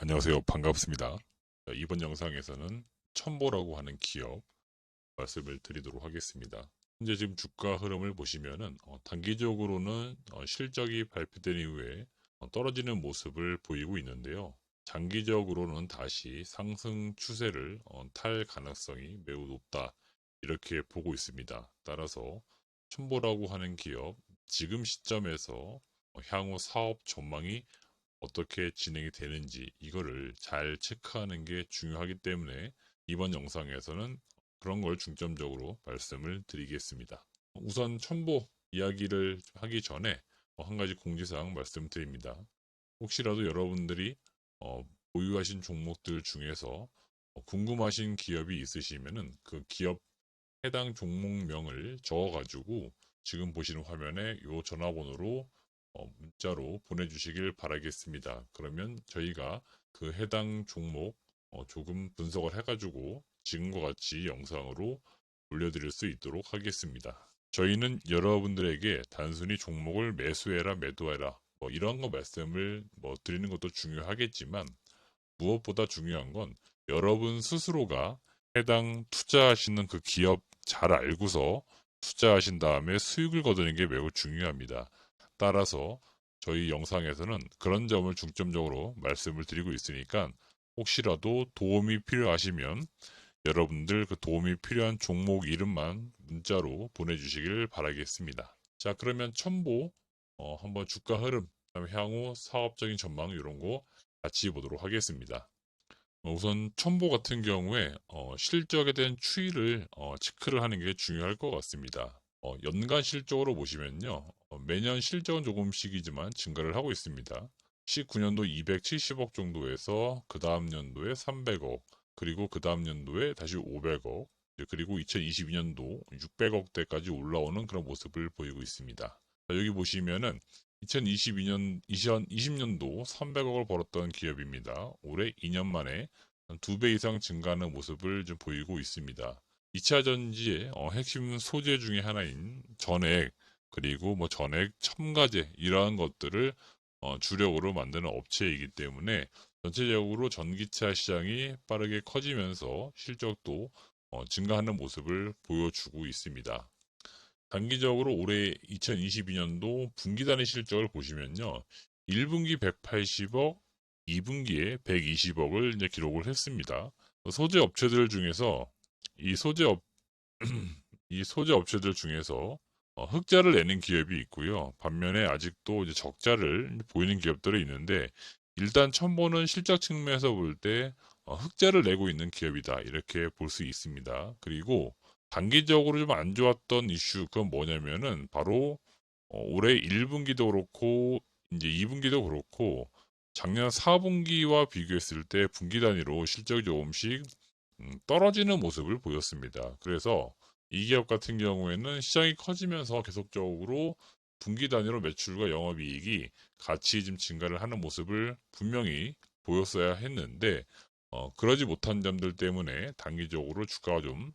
안녕하세요. 반갑습니다. 이번 영상에서는 첨보라고 하는 기업 말씀을 드리도록 하겠습니다. 현재 지금 주가 흐름을 보시면은 단기적으로는 실적이 발표된 이후에 떨어지는 모습을 보이고 있는데요. 장기적으로는 다시 상승 추세를 탈 가능성이 매우 높다 이렇게 보고 있습니다. 따라서 첨보라고 하는 기업 지금 시점에서 향후 사업 전망이 어떻게 진행이 되는지 이거를 잘 체크하는 게 중요하기 때문에 이번 영상에서는 그런 걸 중점적으로 말씀을 드리겠습니다. 우선 첨보 이야기를 하기 전에 한 가지 공지사항 말씀드립니다. 혹시라도 여러분들이 보유하신 종목들 중에서 궁금하신 기업이 있으시면은 그 기업 해당 종목명을 적어가지고 지금 보시는 화면에 이 전화번호로 문자로 보내주시길 바라겠습니다. 그러면 저희가 그 해당 종목 조금 분석을 해가지고 지금과 같이 영상으로 올려드릴 수 있도록 하겠습니다. 저희는 여러분들에게 단순히 종목을 매수해라 매도해라 뭐 이런 거 말씀을 드리는 것도 중요하겠지만 무엇보다 중요한 건 여러분 스스로가 해당 투자하시는 그 기업 잘 알고서 투자하신 다음에 수익을 거두는 게 매우 중요합니다. 따라서 저희 영상에서는 그런 점을 중점적으로 말씀을 드리고 있으니까 혹시라도 도움이 필요하시면 여러분들 그 도움이 필요한 종목 이름만 문자로 보내주시길 바라겠습니다. 자, 그러면 첨보 한번 주가 흐름, 그다음에 향후 사업적인 전망 이런 거 같이 보도록 하겠습니다. 우선 첨보 같은 경우에 실적에 대한 추이를 체크를 하는 게 중요할 것 같습니다. 연간 실적으로 보시면요. 매년 실적은 조금씩이지만 증가를 하고 있습니다. 19년도 270억 정도에서 그 다음 연도에 300억, 그리고 그 다음 연도에 다시 500억, 그리고 2022년도 600억대까지 올라오는 그런 모습을 보이고 있습니다. 여기 보시면은 2020년도 300억을 벌었던 기업입니다. 올해 2년 만에 2배 이상 증가하는 모습을 좀 보이고 있습니다. 2차 전지의 핵심 소재 중에 하나인 전액, 그리고 전액 첨가제 이러한 것들을 주력으로 만드는 업체이기 때문에 전체적으로 전기차 시장이 빠르게 커지면서 실적도 증가하는 모습을 보여주고 있습니다. 단기적으로 올해 2022년도 분기 단위 실적을 보시면요. 1분기 180억, 2분기에 120억을 이제 기록을 했습니다. 소재 업체들 중에서 이 소재 업, 이 소재 업체들 중에서 흑자를 내는 기업이 있고요. 반면에 아직도 이제 적자를 보이는 기업들이 있는데 일단 첨보는 실적 측면에서 볼 때 흑자를 내고 있는 기업이다. 이렇게 볼 수 있습니다. 그리고 단기적으로 좀 안 좋았던 이슈 그건 뭐냐면은 바로 올해 1분기도 그렇고 이제 2분기도 그렇고 작년 4분기와 비교했을 때 분기 단위로 실적이 조금씩 떨어지는 모습을 보였습니다. 그래서 이 기업 같은 경우에는 시장이 커지면서 계속적으로 분기 단위로 매출과 영업이익이 같이 좀 증가를 하는 모습을 분명히 보였어야 했는데 그러지 못한 점들 때문에 단기적으로 주가가 좀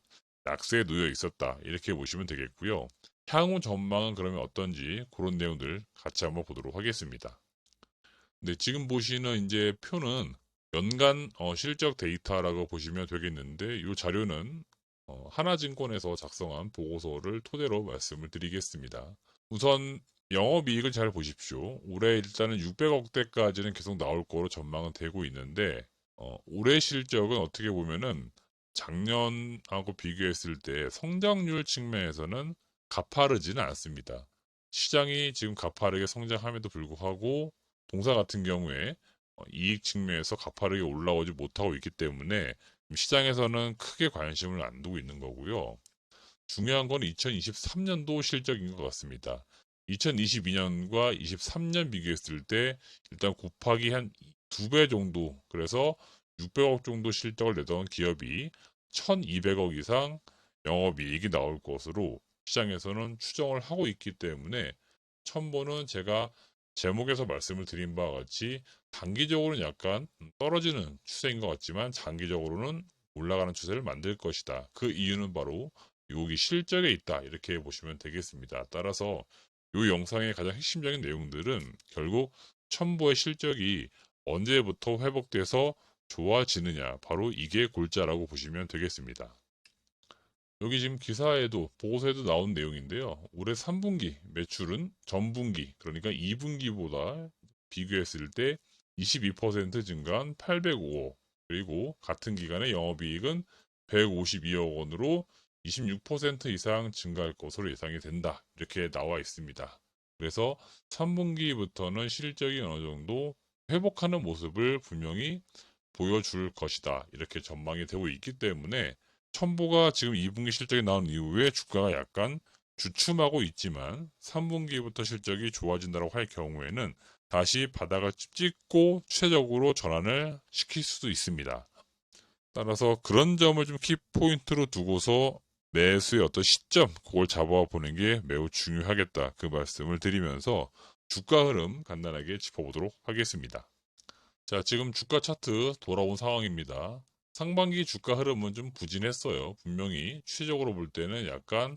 약세에 놓여 있었다 이렇게 보시면 되겠고요. 향후 전망은 그러면 어떤지 그런 내용들 같이 한번 보도록 하겠습니다. 네, 지금 보시는 이제 표는 연간 실적 데이터라고 보시면 되겠는데 이 자료는 하나증권에서 작성한 보고서를 토대로 말씀을 드리겠습니다. 우선 영업이익을 잘 보십시오. 올해 일단은 600억대까지는 계속 나올 거로 전망은 되고 있는데 올해 실적은 어떻게 보면은 작년하고 비교했을 때 성장률 측면에서는 가파르지는 않습니다. 시장이 지금 가파르게 성장함에도 불구하고 동사 같은 경우에 이익 측면에서 가파르게 올라오지 못하고 있기 때문에 시장에서는 크게 관심을 안 두고 있는 거고요. 중요한 건 2023년도 실적인 것 같습니다. 2022년과 23년 비교했을 때 일단 곱하기 한 2배 정도, 그래서 600억 정도 실적을 내던 기업이 1200억 이상 영업이익이 나올 것으로 시장에서는 추정을 하고 있기 때문에 첨보는 제가 제목에서 말씀을 드린 바와 같이 단기적으로는 약간 떨어지는 추세인 것 같지만 장기적으로는 올라가는 추세를 만들 것이다. 그 이유는 바로 여기 실적에 있다. 이렇게 보시면 되겠습니다. 따라서 이 영상의 가장 핵심적인 내용들은 결국 첨보의 실적이 언제부터 회복돼서 좋아지느냐, 바로 이게 골자라고 보시면 되겠습니다. 여기 지금 기사에도 보고서에도 나온 내용인데요. 올해 3분기 매출은 전분기, 그러니까 2분기보다 비교했을 때 22% 증가한 805억, 그리고 같은 기간의 영업이익은 152억 원으로 26% 이상 증가할 것으로 예상이 된다. 이렇게 나와 있습니다. 그래서 3분기부터는 실적이 어느 정도 회복하는 모습을 분명히 보여줄 것이다. 이렇게 전망이 되고 있기 때문에 첨보가 지금 2분기 실적이 나온 이후에 주가가 약간 주춤하고 있지만 3분기부터 실적이 좋아진다고 할 경우에는 다시 바닥을 찍고 추세적으로 전환을 시킬 수도 있습니다. 따라서 그런 점을 좀 키포인트로 두고서 매수의 어떤 시점, 그걸 잡아보는 게 매우 중요하겠다. 그 말씀을 드리면서 주가 흐름 간단하게 짚어보도록 하겠습니다. 자, 지금 주가 차트 돌아온 상황입니다. 상반기 주가 흐름은 좀 부진했어요. 분명히 추세적으로 볼 때는 약간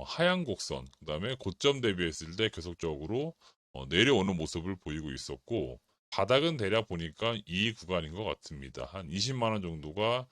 하향 곡선, 그 다음에 고점 대비했을 때 계속적으로 내려오는 모습을 보이고 있었고, 바닥은 대략 보니까 이 구간인 것 같습니다. 한 20만 원 정도가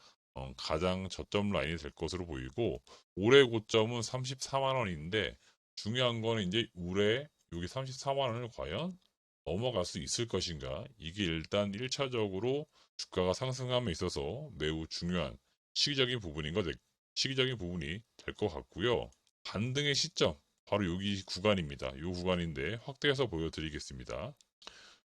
가장 저점 라인이 될 것으로 보이고, 올해 고점은 34만 원인데, 중요한 거는 이제 올해 여기 34만 원을 과연 넘어갈 수 있을 것인가? 이게 일단 1차적으로 주가가 상승함에 있어서 매우 중요한 시기적인 부분이 될 것 같고요. 반등의 시점, 바로 여기 구간입니다. 이 구간인데 확대해서 보여드리겠습니다.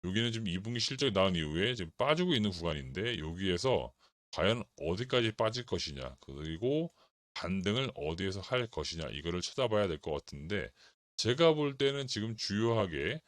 여기는 지금 2분기 실적이 나온 이후에 지금 빠지고 있는 구간인데 여기에서 과연 어디까지 빠질 것이냐, 그리고 반등을 어디에서 할 것이냐, 이거를 찾아봐야 될 것 같은데, 제가 볼 때는 지금 주요하게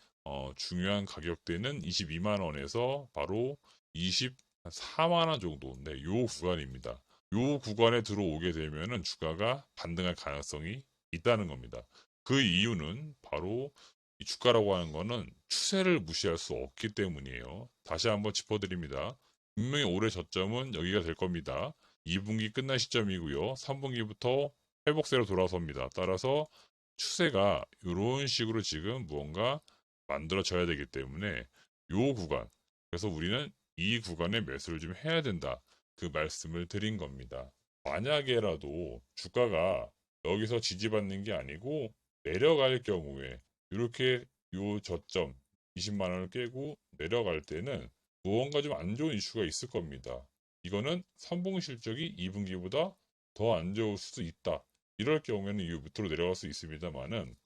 중요한 가격대는 22만 원에서 바로 24만 원 정도인데, 요 구간입니다. 요 구간에 들어오게 되면은 주가가 반등할 가능성이 있다는 겁니다. 그 이유는 바로 이 주가라고 하는 거는 추세를 무시할 수 없기 때문이에요. 다시 한번 짚어드립니다. 분명히 올해 저점은 여기가 될 겁니다. 2분기 끝날 시점이고요. 3분기부터 회복세로 돌아섭니다. 따라서 추세가 이런 식으로 지금 무언가 만들어져야 되기 때문에 요 구간, 그래서 우리는 이 구간에 매수를 좀 해야 된다. 그 말씀을 드린 겁니다. 만약에라도 주가가 여기서 지지받는 게 아니고 내려갈 경우에 이렇게 요 저점 20만 원을 깨고 내려갈 때는 무언가 좀 안 좋은 이슈가 있을 겁니다. 이거는 3분기 실적이 2분기보다 더 안 좋을 수도 있다. 이럴 경우에는 이 밑으로 내려갈 수 있습니다만은,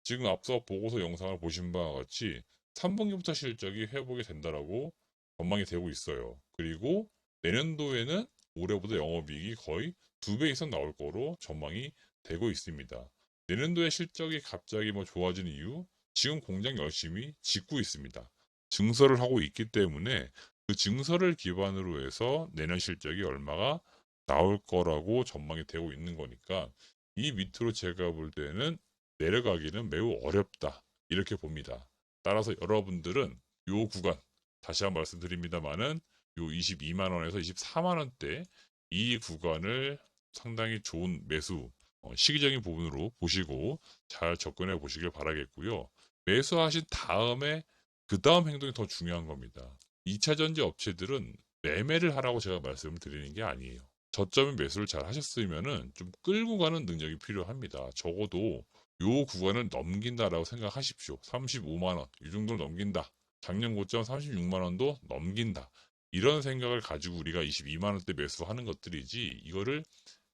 지금 앞서 보고서 영상을 보신 바와 같이 3분기부터 실적이 회복이 된다라고 전망이 되고 있어요. 그리고 내년도에는 올해보다 영업이익이 거의 2배 이상 나올 거로 전망이 되고 있습니다. 내년도에 실적이 갑자기 뭐 좋아지는 이유? 지금 공장 열심히 짓고 있습니다. 증설을 하고 있기 때문에 그 증설을 기반으로 해서 내년 실적이 얼마가 나올 거라고 전망이 되고 있는 거니까, 이 밑으로 제가 볼 때는 내려가기는 매우 어렵다. 이렇게 봅니다. 따라서 여러분들은 요 구간, 다시 한번 말씀드립니다만은 요 22만 원에서 24만 원대 이 구간을 상당히 좋은 매수 시기적인 부분으로 보시고 잘 접근해 보시길 바라겠고요. 매수하신 다음에 그 다음 행동이 더 중요한 겁니다. 2차 전지 업체들은 매매를 하라고 제가 말씀을 드리는 게 아니에요. 저점에 매수를 잘 하셨으면은 좀 끌고 가는 능력이 필요합니다. 적어도 요 구간을 넘긴다라고 생각하십시오. 35만 원, 이 정도를 넘긴다. 작년 고점 36만 원도 넘긴다. 이런 생각을 가지고 우리가 22만 원대 매수하는 것들이지, 이거를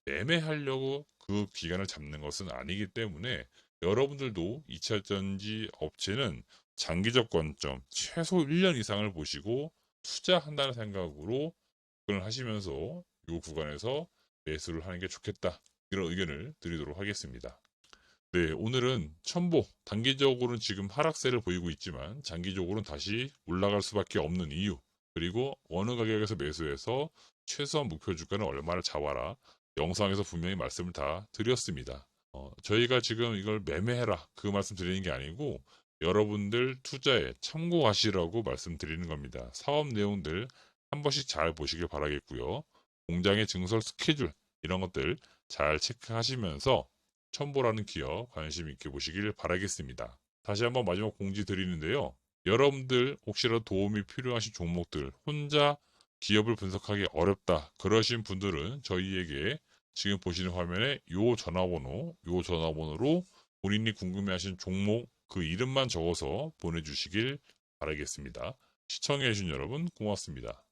매매하려고 그 기간을 잡는 것은 아니기 때문에 여러분들도 2차 전지 업체는 장기적 관점, 최소 1년 이상을 보시고 투자한다는 생각으로 접근을 하시면서 이 구간에서 매수를 하는 게 좋겠다. 이런 의견을 드리도록 하겠습니다. 네, 오늘은 첨보, 단기적으로는 지금 하락세를 보이고 있지만 장기적으로는 다시 올라갈 수밖에 없는 이유, 그리고 어느 가격에서 매수해서 최소한 목표 주가는 얼마를 잡아라, 영상에서 분명히 말씀을 다 드렸습니다. 저희가 지금 이걸 매매해라 그 말씀 드리는 게 아니고 여러분들 투자에 참고하시라고 말씀드리는 겁니다. 사업 내용들 한 번씩 잘 보시길 바라겠고요. 공장의 증설 스케줄 이런 것들 잘 체크하시면서 첨보라는 기업 관심 있게 보시길 바라겠습니다. 다시 한번 마지막 공지 드리는데요. 여러분들 혹시라도 도움이 필요하신 종목들, 혼자 기업을 분석하기 어렵다 그러신 분들은 저희에게 지금 보시는 화면에 요 전화번호로 본인이 궁금해하신 종목 그 이름만 적어서 보내주시길 바라겠습니다. 시청해주신 여러분 고맙습니다.